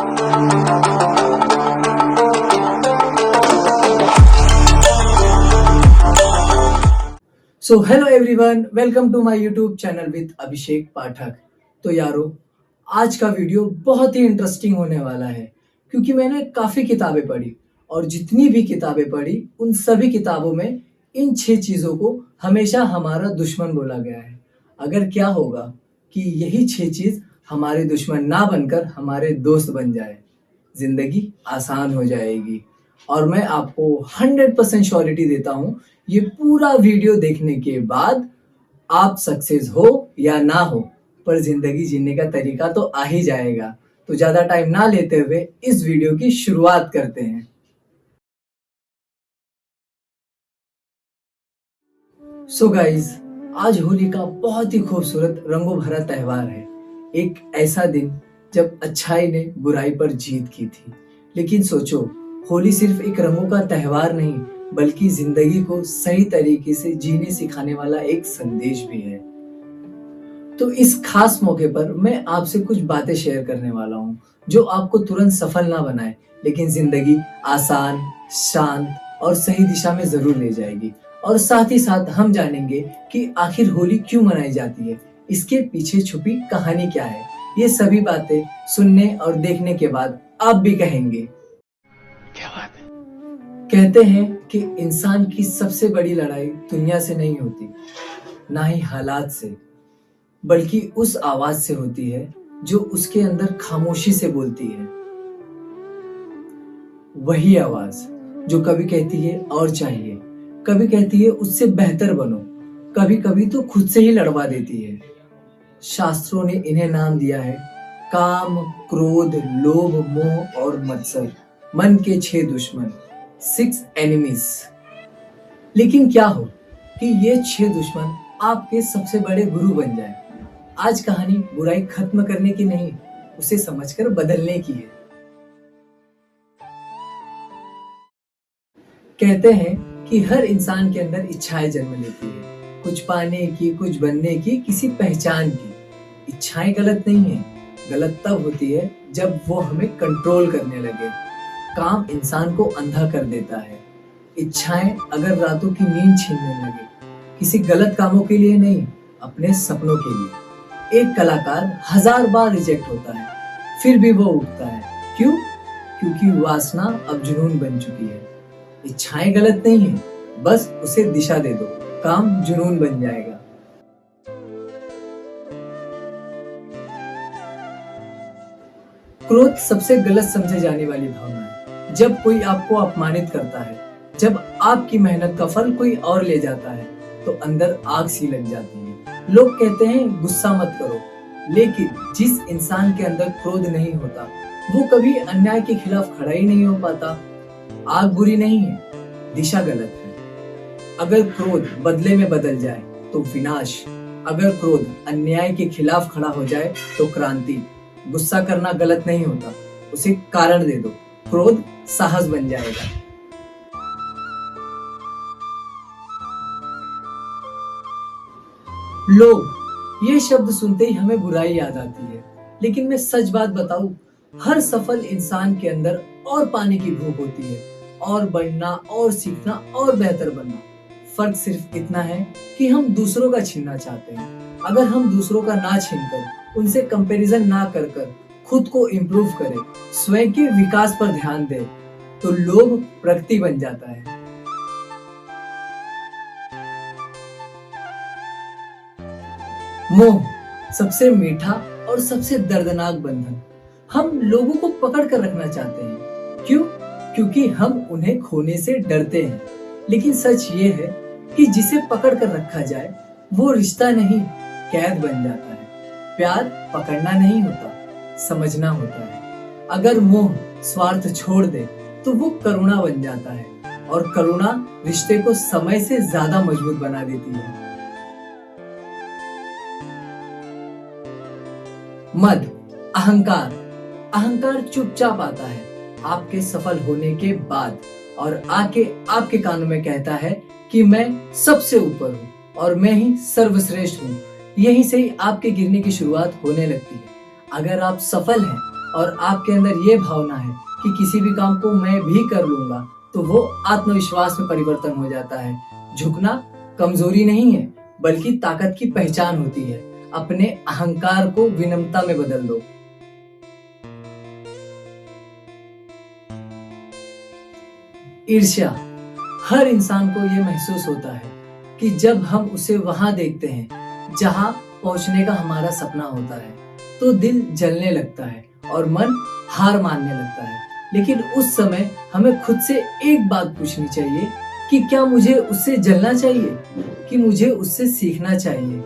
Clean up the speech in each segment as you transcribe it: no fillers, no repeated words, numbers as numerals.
So hello everyone, welcome to my YouTube channel with Abhishek Pathak. तो यारो, आज का वीडियो बहुत ही इंटरेस्टिंग होने वाला है क्योंकि मैंने काफ़ी किताबें पढ़ी और जितनी भी किताबें पढ़ी उन सभी किताबों में इन 6 चीज़ों को हमेशा हमारा दुश्मन बोला गया है। अगर क्या होगा कि यही 6 चीज़ हमारे दुश्मन ना बनकर हमारे दोस्त बन जाए, ज़िंदगी आसान हो जाएगी। और मैं आपको 100% श्योरिटी देता हूँ, ये पूरा वीडियो देखने के बाद आप सक्सेस हो या ना हो, पर ज़िंदगी जीने का तरीका तो आ ही जाएगा। तो ज़्यादा टाइम ना लेते हुए इस वीडियो की शुरुआत करते हैं। सो गाइज, आज होली का बहुत ही खूबसूरत रंगों भरा त्योहार है। एक ऐसा दिन जब अच्छाई ने बुराई पर जीत की थी। लेकिन सोचो, होली सिर्फ एक रंगों का त्योहार नहीं, बल्कि जिंदगी को सही तरीके से जीने सिखाने वाला एक संदेश भी है। तो इस खास मौके पर मैं आपसे कुछ बातें शेयर करने वाला हूँ जो आपको तुरंत सफल ना बनाए, लेकिन जिंदगी आसान, शांत और सही दिशा में जरूर ले जाएगी। और साथ ही साथ हम जानेंगे कि आखिर होली क्यों मनाई जाती है, इसके पीछे छुपी कहानी क्या है। ये सभी बातें सुनने और देखने के बाद आप भी कहेंगे, क्या बात है। कहते हैं कि इंसान की सबसे बड़ी लड़ाई दुनिया से नहीं होती, ना ही हालात से, बल्कि उस आवाज से होती है जो उसके अंदर खामोशी से बोलती है। वही आवाज जो कभी कहती है और चाहिए, कभी कहती है उससे बेहतर बनो, कभी कभी तो खुद से ही लड़वा देती है। शास्त्रों ने इन्हें नाम दिया है काम, क्रोध, लोभ, मोह और मत्सर। मन के 6 दुश्मन, 6 एनिमीज। लेकिन क्या हो कि ये 6 दुश्मन आपके सबसे बड़े गुरु बन जाए। आज कहानी बुराई खत्म करने की नहीं, उसे समझकर बदलने की है। कहते हैं कि हर इंसान के अंदर इच्छाएं जन्म लेती है, कुछ पाने की, कुछ बनने की, किसी पहचान की। इच्छाएं गलत नहीं है, गलत तब होती है जब वो हमें कंट्रोल करने लगे। काम इंसान को अंधा कर देता है। इच्छाएं अगर रातों की नींद छीनने लगे, किसी गलत कामों के लिए नहीं, अपने सपनों के लिए। एक कलाकार 1000 बार रिजेक्ट होता है, फिर भी वो उठता है। क्यों? क्योंकि वासना अब जुनून बन चुकी है। इच्छाएं गलत नहीं है, बस उसे दिशा दे दो, काम जुनून बन जाएगा। क्रोध सबसे गलत समझे जाने वाली भावना है। जब कोई आपको अपमानित करता है, जब आपकी मेहनत का फल कोई और ले जाता है, तो अंदर आग सी लग जाती है। लोग कहते हैं गुस्सा मत करो, लेकिन जिस इंसान के अंदर क्रोध नहीं होता, वो कभी अन्याय के खिलाफ खड़ा ही नहीं हो पाता। आग बुरी नहीं है, दिशा गलत है। अगर क्रोध बदले में बदल जाए तो विनाश, अगर क्रोध अन्याय के खिलाफ खड़ा हो जाए तो क्रांति। गुस्सा करना गलत नहीं होता, उसे कारण दे दो, क्रोध साहस बन जाएगा। लोग ये शब्द सुनते ही हमें बुराई याद आती है, लेकिन मैं सच बात बताऊं, हर सफल इंसान के अंदर और पाने की भूख होती है, और बढ़ना और सीखना और बेहतर बनना। फर्क सिर्फ इतना है कि हम दूसरों का छीनना चाहते हैं। अगर हम दूसरों का ना छीनकर, उनसे कंपैरिजन ना कर कर खुद को इम्प्रूव करें, स्वयं के विकास पर ध्यान दें, तो लोभ प्रगति बन जाता है। मोह सबसे मीठा और सबसे दर्दनाक बंधन। हम लोगों को पकड़ कर रखना चाहते हैं। क्यों? क्योंकि हम उन्हें खोने से डरते हैं। लेकिन सच ये है कि जिसे पकड़ कर रखा जाए, वो रिश्ता नहीं, कैद बन जाता है। प्यार पकड़ना नहीं होता, समझना होता है। अगर मोह स्वार्थ छोड़ दे तो वो करुणा बन जाता है, और करुणा रिश्ते को समय से ज्यादा मजबूत बना देती है। मद, अहंकार। अहंकार चुपचाप आता है आपके सफल होने के बाद, और आके आपके कानों में कहता है कि मैं सबसे ऊपर हूँ और मैं ही सर्वश्रेष्ठ हूँ। यहीं से ही आपके गिरने की शुरुआत होने लगती है। अगर आप सफल हैं और आपके अंदर ये भावना है कि किसी भी काम को मैं भी कर लूंगा, तो वो आत्मविश्वास में परिवर्तन हो जाता है। झुकना कमजोरी नहीं है, बल्कि ताकत की पहचान होती है। अपने अहंकार को विनम्रता में बदल दो। ईर्ष्या, हर इंसान को यह महसूस होता है कि जब हम उसे वहां देखते हैं जहां पहुंचने का हमारा सपना होता है, तो दिल जलने लगता है और मन हार मानने लगता है। लेकिन उस समय हमें खुद से एक बात पूछनी चाहिए कि क्या मुझे उससे जलना चाहिए, कि मुझे उससे सीखना चाहिए।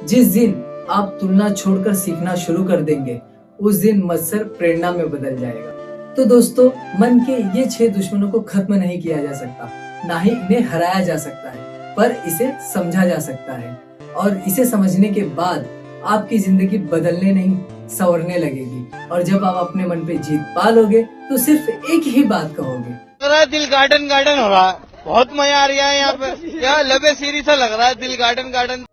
जिस दिन आप तुलना छोड़कर सीखना शुरू कर देंगे, उस दिन मत्सर प्रेरणा में बदल जाएगा। तो दोस्तों, मन के ये 6 दुश्मनों को खत्म नहीं किया जा सकता, ना ही इन्हें हराया जा सकता है, पर इसे समझा जा सकता है। और इसे समझने के बाद आपकी जिंदगी बदलने नहीं, संवरने लगेगी। और जब आप अपने मन पे जीत पा लोगे, तो सिर्फ एक ही बात कहोगे, दिल गार्डन गार्डन हो रहा है, बहुत मजा आ रहा है यहाँ पे। यहाँ लबे सीरी सा लग रहा है, दिल गार्डन गार्डन।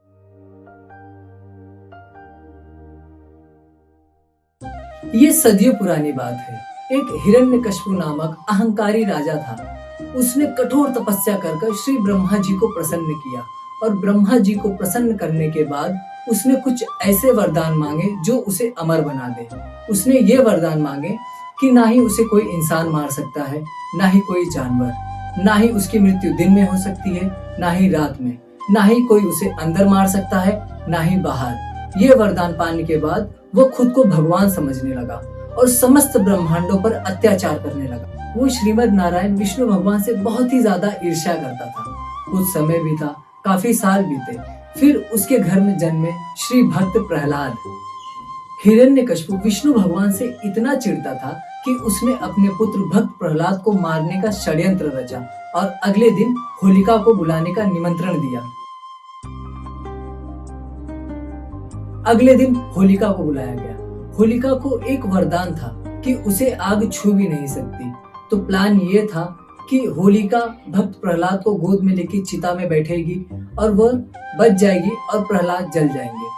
ये सदियों पुरानी बात है। एक हिरण्यकश्यप नामक अहंकारी राजा था। उसने कठोर तपस्या कर श्री ब्रह्मा जी को प्रसन्न किया, और ब्रह्मा जी को प्रसन्न करने के बाद उसने कुछ ऐसे वरदान मांगे जो उसे अमर बना दे। उसने ये वरदान मांगे कि ना ही उसे कोई इंसान मार सकता है, ना ही कोई जानवर, ना ही उसकी मृत्यु दिन में हो सकती है, ना ही रात में, ना ही कोई उसे अंदर मार सकता है, ना ही बाहर। ये वरदान पाने के बाद वो खुद को भगवान समझने लगा और समस्त ब्रह्मांडों पर अत्याचार करने लगा। वो श्रीमद् नारायण विष्णु भगवान से बहुत ही ज्यादा ईर्ष्या करता था। कुछ समय बीता, काफी साल बीते, फिर उसके घर में जन्मे श्री भक्त प्रहलाद। हिरण्यकश्यप विष्णु भगवान से इतना चिढ़ता था कि उसने अपने पुत्र भक्त प्रहलाद को मारने का षड्यंत्र रचा और अगले दिन होलिका को बुलाने का निमंत्रण दिया। अगले दिन होलिका को बुलाया गया। होलिका को एक वरदान था कि उसे आग छू भी नहीं सकती। तो प्लान ये था कि होलिका भक्त प्रहलाद को गोद में लेकर चिता में बैठेगी और वह बच जाएगी और प्रहलाद जल जाएंगे।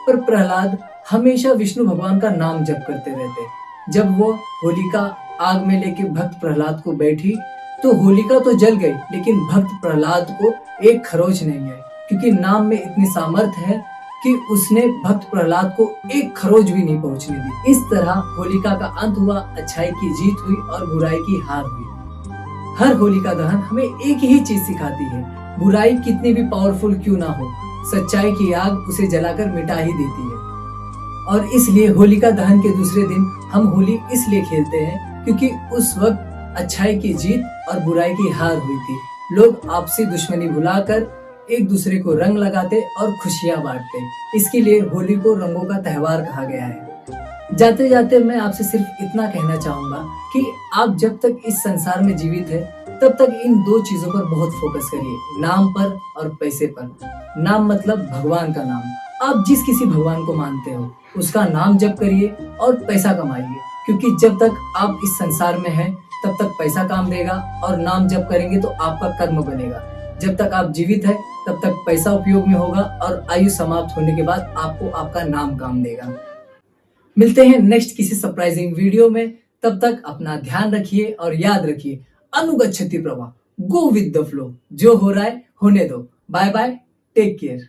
पर प्रहलाद हमेशा विष्णु भगवान का नाम जप करते रहते। जब वो होलिका आग में लेके भक्त प्रहलाद को बैठी, तो होलिका तो जल गई, लेकिन भक्त प्रहलाद को एक खरोच नहीं है, क्योंकि नाम में इतनी सामर्थ्य है कि उसने भक्त प्रहलाद को एक खरोच भी नहीं पहुंचने दी। इस तरह होलिका का अंत हुआ, अच्छाई की जीत हुई और बुराई की हार हुई। हर होलिका दहन हमें एक ही चीज सिखाती है, बुराई कितनी भी पावरफुल क्यों ना हो, सच्चाई की आग उसे जलाकर मिटा ही देती है। और इसलिए होलिका दहन के दूसरे दिन हम होली इसलिए खेलते हैं क्योंकि उस वक्त अच्छाई की जीत और बुराई की हार हुई थी। लोग आपसी दुश्मनी भुलाकर एक दूसरे को रंग लगाते और खुशियां बांटते। इसके लिए होली को रंगों का त्योहार कहा गया है। जाते जाते मैं आपसे सिर्फ इतना कहना चाहूंगा कि आप जब तक इस संसार में जीवित है, तब तक इन 2 चीजों पर बहुत फोकस करिए, नाम पर और पैसे पर। नाम मतलब भगवान का नाम। आप जिस किसी भगवान को मानते हो उसका नाम जप करिए और पैसा कमाइए, क्योंकि जब तक आप इस संसार में हैं तब तक पैसा काम देगा, और नाम जप करेंगे तो आपका कर्म बनेगा। जब तक आप जीवित है तब तक पैसा उपयोग में होगा, और आयु समाप्त होने के बाद आपको आपका नाम काम देगा। मिलते हैं नेक्स्ट किसी सरप्राइजिंग वीडियो में। तब तक अपना ध्यान रखिए और याद रखिए, अनुगच्छति प्रवाह, गो विद द फ्लो। जो हो रहा है होने दो। Bye bye, take care.